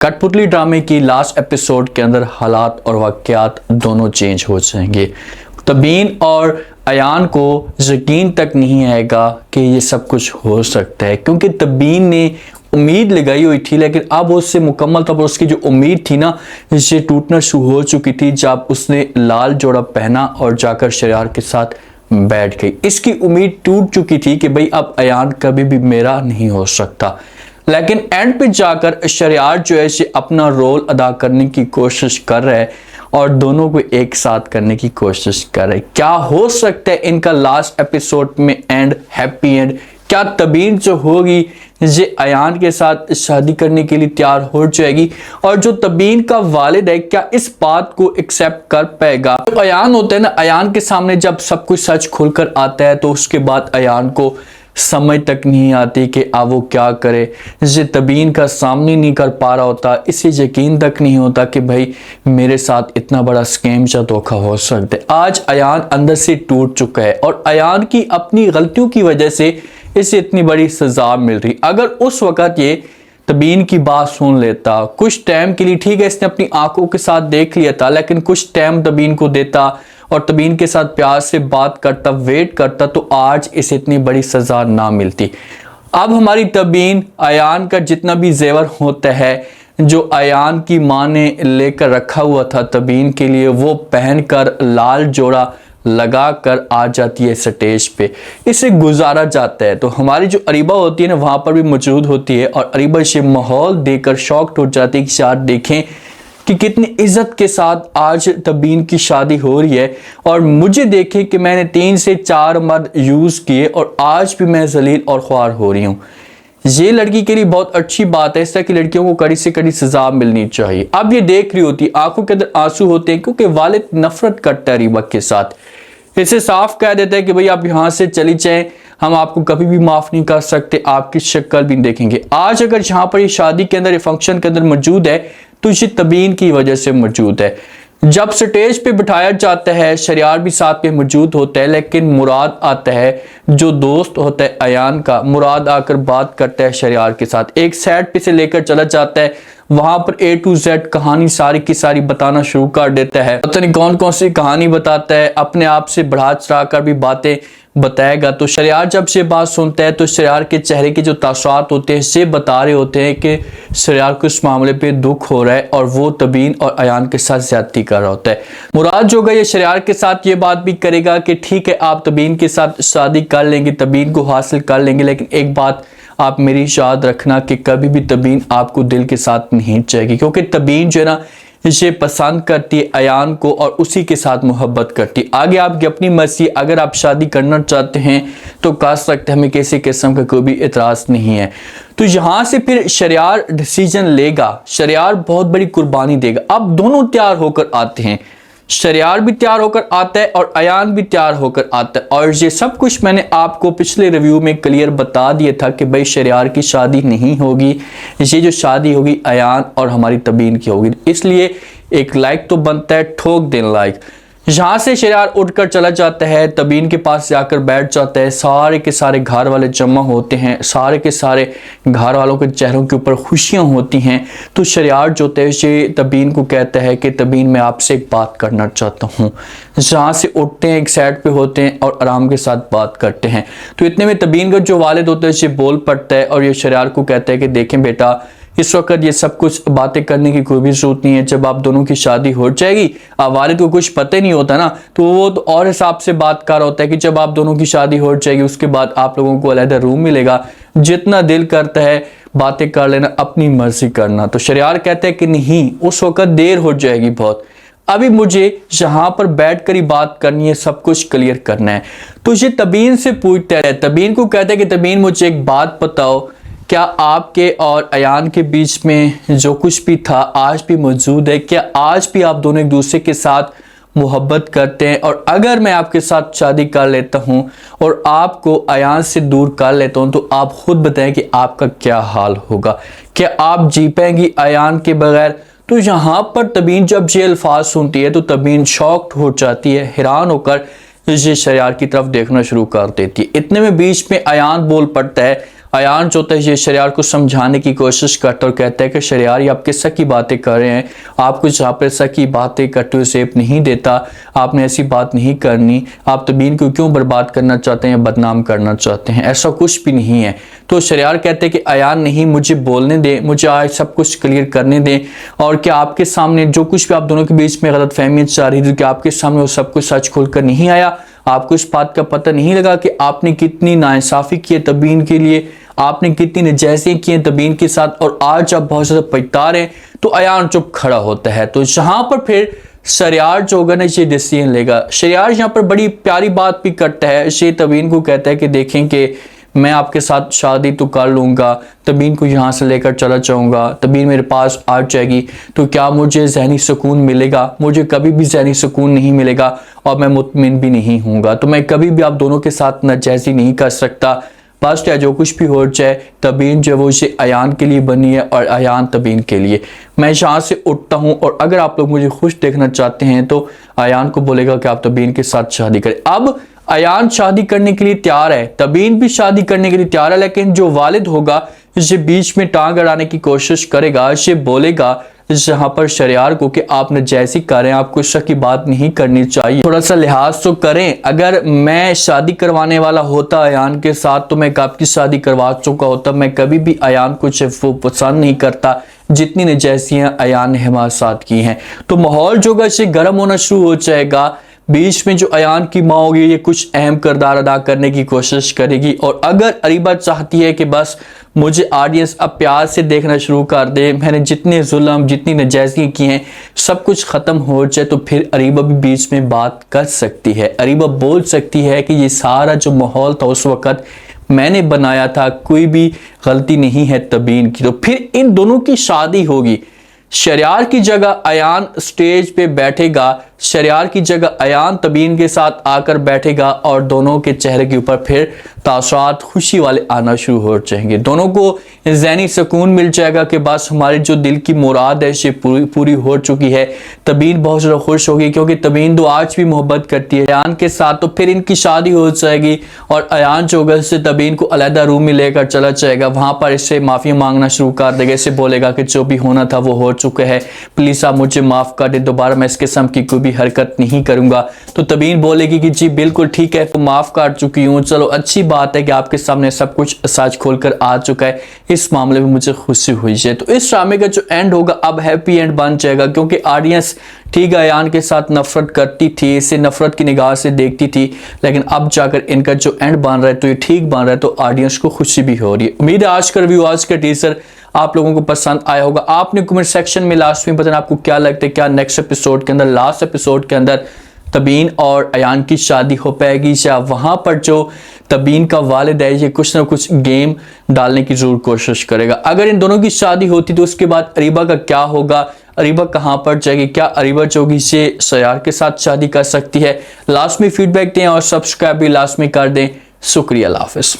कठपुतली ड्रामे की लास्ट एपिसोड के अंदर हालात और वाकयात दोनों चेंज हो जाएंगे। तबीन और अयान को यकीन तक नहीं आएगा कि ये सब कुछ हो सकता है, क्योंकि तबीन ने उम्मीद लगाई हुई थी, लेकिन अब उससे मुकम्मल तौर पर उसकी जो उम्मीद थी ना, ये टूटना शुरू हो चुकी थी जब उसने लाल जोड़ा पहना और जाकर शरियार के साथ बैठ गई। इसकी उम्मीद टूट चुकी थी कि भाई अब अयान कभी भी मेरा नहीं हो सकता। लेकिन एंड पे जाकर शरियार जो है ये अपना रोल अदा करने की कोशिश कर रहा है और दोनों को एक साथ करने की कोशिश कर रहे हैं। क्या हो सकता है इनका लास्ट एपिसोड में एंड हैप्पी एंड? क्या तबीन जो होगी ये अयान के साथ शादी करने के लिए तैयार हो जाएगी? और जो तबीन का वालिद है क्या इस बात को एक्सेप्ट कर पाएगा? तो अयान होता है ना, अयान के सामने जब सब कुछ सच खुलकर आता है तो उसके बाद अयान को समझ तक नहीं आती कि अब वो क्या करे। ये तबीन का सामने नहीं कर पा रहा होता, इसे यकीन तक नहीं होता कि भाई मेरे साथ इतना बड़ा स्कैम या धोखा हो सकता है। आज अयान अंदर से टूट चुका है और अयान की अपनी गलतियों की वजह से इसे इतनी बड़ी सजा मिल रही। अगर उस वक़्त ये तबीन की बात सुन लेता कुछ टाइम के लिए, ठीक है इसने अपनी आंखों के साथ देख लिया था, लेकिन कुछ टाइम तबीन को देता और तबीन के साथ प्यार से बात करता, वेट करता, तो आज इसे इतनी बड़ी सजा ना मिलती। अब हमारी तबीन अयान का जितना भी जेवर होता है जो अयान की माँ ने लेकर रखा हुआ था तबीन के लिए, वो पहनकर लाल जोड़ा लगा कर आ जाती है स्टेज पे। इसे गुजारा जाता है तो हमारी जो अरीबा होती है ना वहाँ पर भी मौजूद होती है और अरीबा से माहौल देखकर शॉक्ड हो जाती है कि यार देखें कि कितनी इज्जत के साथ आज तबीन की शादी हो रही है और मुझे देखें कि मैंने 3 से 4 मर्द यूज़ किए और आज भी मैं जलील और ख्वार हो रही हूँ। ये लड़की के लिए बहुत अच्छी बात है, इस तरह की लड़कियों को कड़ी से कड़ी सजा मिलनी चाहिए। अब ये देख रही होती, आंखों के अंदर आंसू होते हैं क्योंकि वालिद नफरत करता है अरीबा के साथ। इसे साफ कह देता है कि भाई आप यहाँ से चली जाएं, हम आपको कभी भी माफ नहीं कर सकते, आपकी शक्ल भी देखेंगे। आज अगर यहाँ पर ये शादी के अंदर, ये फंक्शन के अंदर मौजूद है तो ये तबीन की वजह से मौजूद है। जब स्टेज पे बिठाया जाता है शरियार भी साथ पे मौजूद होता है, लेकिन मुराद आता है जो दोस्त होता है अयान का, मुराद आकर बात करता है शरियार के साथ, एक साइड पे से लेकर चला जाता है, वहां पर A to Z कहानी सारी की सारी बताना शुरू कर देता है। पता नहीं कौन कौन सी कहानी बताता है, अपने आप से बढ़ा चढ़ा कर भी बातें बताएगा। तो शरियार जब से बात सुनता है तो शरियार के चेहरे के जो तासुरात होते हैं से बता रहे होते हैं कि शरियार को इस मामले पे दुख हो रहा है और वो तबीन और अयान के साथ ज्यादती कर रहा होता है। मुराद जो है ये शरियार के साथ ये बात भी करेगा कि ठीक है आप तबीन के साथ शादी कर लेंगे, तबीन को हासिल कर लेंगे, लेकिन एक बात आप मेरी याद रखना कि कभी भी तबीन आपको दिल के साथ नहीं चाहेगी, क्योंकि तबीन जो है ना इसे पसंद करती है अयान को और उसी के साथ मोहब्बत करती है। आगे आपकी अपनी मर्जी, अगर आप शादी करना चाहते हैं तो कर सकते हैं, हमें किसी किस्म का कोई भी एतराज़ नहीं है। तो यहाँ से फिर शरियार डिसीजन लेगा, शरियार बहुत बड़ी कुर्बानी देगा। अब दोनों तैयार होकर आते हैं, शरियार भी तैयार होकर आता है और अयान भी तैयार होकर आता है। और ये सब कुछ मैंने आपको पिछले रिव्यू में क्लियर बता दिया था कि भाई शरियार की शादी नहीं होगी, ये जो शादी होगी अयान और हमारी तबीन की होगी। इसलिए एक लाइक तो बनता है, ठोक दें लाइक। यहाँ से शरियार उठकर चला जाता है, तबीन के पास जाकर बैठ जाता है, सारे के सारे घर वाले जमा होते हैं, सारे के सारे घर वालों के चेहरों के ऊपर खुशियाँ होती हैं। तो शरियार जो है ये तबीन को कहता है कि तबीन मैं आपसे एक बात करना चाहता हूँ। जहाँ से उठते हैं, एक साइड पे होते हैं और आराम के साथ बात करते हैं। तो इतने में तबीन का जो वालिद होता है ये बोल पड़ता है और ये शरियार को कहता है कि देखें बेटा, इस वक्त ये सब कुछ बातें करने की कोई भी जरूरत नहीं है। जब आप दोनों की शादी हो जाएगी, वालिद को कुछ पता ही नहीं होता ना, तो वो तो और हिसाब से बात कर रहा होता है कि जब आप दोनों की शादी हो जाएगी उसके बाद आप लोगों को अलग रूम मिलेगा, जितना दिल करता है बातें कर लेना, अपनी मर्जी करना। तो शरियार कहता है कि नहीं, उस वक्त देर हो जाएगी बहुत, अभी मुझे यहाँ पर बैठ कर ही बात करनी है, सब कुछ क्लियर करना है। तो ये तबीन से पूछता है, तबीन को कहता है कि तबीन मुझे एक बात बताओ, क्या आपके और अयान के बीच में जो कुछ भी था आज भी मौजूद है? क्या आज भी आप दोनों एक दूसरे के साथ मोहब्बत करते हैं? और अगर मैं आपके साथ शादी कर लेता हूं और आपको अयान से दूर कर लेता हूं तो आप खुद बताएं कि आपका क्या हाल होगा? क्या आप जी पाएंगी अयान के बगैर? तो यहाँ पर तबीन जब ये अल्फाज सुनती है तो तबीन शॉक्ड हो जाती है, हैरान होकर ये शरियार की तरफ देखना शुरू कर देती है। इतने में बीच में अयान बोल पड़ता है अयान जो होता है ये शरियार को समझाने की कोशिश करता है और कहता है कि शरियार ये आप किस की बातें कर रहे हैं, आपको जहाँ पर सच की बातें करते हुए सेफ नहीं देता, आपने ऐसी बात नहीं करनी, आप तबीन को क्यों बर्बाद करना चाहते हैं, बदनाम करना चाहते हैं, ऐसा कुछ भी नहीं है। तो शरियार कहते हैं कि अयान नहीं, मुझे बोलने दें, मुझे आज सब कुछ क्लियर करने दें, और क्या आपके सामने जो कुछ भी आप दोनों के बीच में गलत फहमी चल रही थी, क्या आपके सामने वो सब कुछ सच खोलकर नहीं आया? आपको इस बात का पता नहीं लगा कि आपने कितनी नाइंसाफी की है तबीन के लिए, आपने कितनी नजायज़ें की हैं तबीन के साथ, और आज आप बहुत ज़्यादा पछता रहे हैं? तो अयान चुप खड़ा होता है। तो यहाँ पर फिर शरियार जो होगा ना ये डिसीजन लेगा। शरियार यहाँ पर बड़ी प्यारी बात भी करता है, ये तबीन को कहता है कि देखें कि मैं आपके साथ शादी तो कर लूँगा, तबीन को यहाँ से लेकर चला जाऊँगा, तबीन मेरे पास आ जाएगी, तो क्या मुझे ज़हनी सुकून मिलेगा? मुझे कभी भी ज़हनी सुकून नहीं मिलेगा और मैं मुतमिन भी नहीं हूँगा। तो मैं कभी भी आप दोनों के साथ नाजायज़ी नहीं कर सकता। बस क्या जो कुछ भी हो जाए, तबीन जो है वो इसे अयान के लिए बनी है और अयान तबीन के लिए। मैं यहाँ से उठता हूँ, और अगर आप लोग मुझे खुश देखना चाहते हैं तो अयान को बोलेगा कि आप तबीन के साथ शादी करें। अब अयान शादी करने के लिए तैयार है, तबीन भी शादी करने के लिए तैयार है, लेकिन जो वालिद होगा इसे बीच में टांग अड़ाने की कोशिश करेगा, इसे बोलेगा जहाँ पर शरियार को कि आप नाजायज़ी करें, आपको शक की बात नहीं करनी चाहिए, थोड़ा सा लिहाज तो करें। अगर मैं शादी करवाने वाला होता अयान के साथ तो मैं कब की शादी करवा चुका होता। मैं कभी भी अयान को वो पसंद नहीं करता जितनी नाजायज़ियाँ अयान ने हमारे साथ की हैं। तो माहौल जो है इसे गर्म होना शुरू हो जाएगा। बीच में जो अयान की माँ होगी ये कुछ अहम किरदार अदा करने की कोशिश करेगी, और अगर अरीबा चाहती है कि बस मुझे ऑडियंस अब प्यार से देखना शुरू कर दे, मैंने जितने जुल्म जितनी नाजायज़ी की हैं सब कुछ ख़त्म हो जाए, तो फिर अरीबा भी बीच में बात कर सकती है। अरीबा बोल सकती है कि ये सारा जो माहौल था उस वक़्त मैंने बनाया था, कोई भी गलती नहीं है तबीन की। तो फिर इन दोनों की शादी होगी। शरियार की जगह अयान स्टेज पे बैठेगा, शरियार की जगह अयान तबीन के साथ आकर बैठेगा, और दोनों के चेहरे के ऊपर फिर तासुरात खुशी वाले आना शुरू हो जाएंगे। दोनों को ज़हनी सुकून मिल जाएगा कि बस हमारी जो दिल की मुराद है ये पूरी हो चुकी है। तबीन बहुत ज़्यादा खुश होगी क्योंकि तबीन तो आज भी मोहब्बत करती है अयान के साथ। तो फिर इनकी शादी हो जाएगी, और अयान जो होगा इससे तबीन को अलहदा रूम में लेकर चला जाएगा, वहाँ पर इससे माफ़ी मांगना शुरू कर देगा, इससे बोलेगा कि जो भी होना था वो हो चुका है, प्लीज़ आप मुझे माफ़ कर दे, दोबारा मैं इस किस्म की कोई भी हरकत नहीं करूँगा। तो तबीन बोलेगी कि जी बिल्कुल ठीक है, तो माफ़ कर चुकी हूँ, चलो अच्छी बात है कि आपके सामने सब कुछ सच खोलकर आ चुका है, इस मामले में मुझे खुशी हुई है। तो इस ड्रामे का जो एंड होगा अब हैप्पी एंड बन जाएगा, क्योंकि ऑडियंस ठीक है अयान के साथ नफरत करती थी, इसे नफरत की निगाह से देखती थी, लेकिन अब जाकर इनका जो एंड बन रहा है तो ये ठीक बन रहा है, तो ऑडियंस को खुशी भी हो रही है। उम्मीद है आज का रिव्यू, आज का टीजर आप लोगों को पसंद आया होगा। आपने कमेंट सेक्शन में लास्ट में बताना आपको क्या लगता है, क्या नेक्स्ट एपिसोड के अंदर, लास्ट एपिसोड के अंदर तबीन और अयान की शादी हो पाएगी, या वहाँ पर जो तबीन का वालिद है ये कुछ ना कुछ गेम डालने की जरूर कोशिश करेगा। अगर इन दोनों की शादी होती तो उसके बाद अरीबा का क्या होगा, अरीबा कहाँ पर जाएगी, क्या अरीबा जो होगी से शरियार के साथ शादी कर सकती है? लास्ट में फीडबैक दें और सब्सक्राइब भी लास्ट में कर दें। शुक्रिया, अल्लाह हाफ़िज़।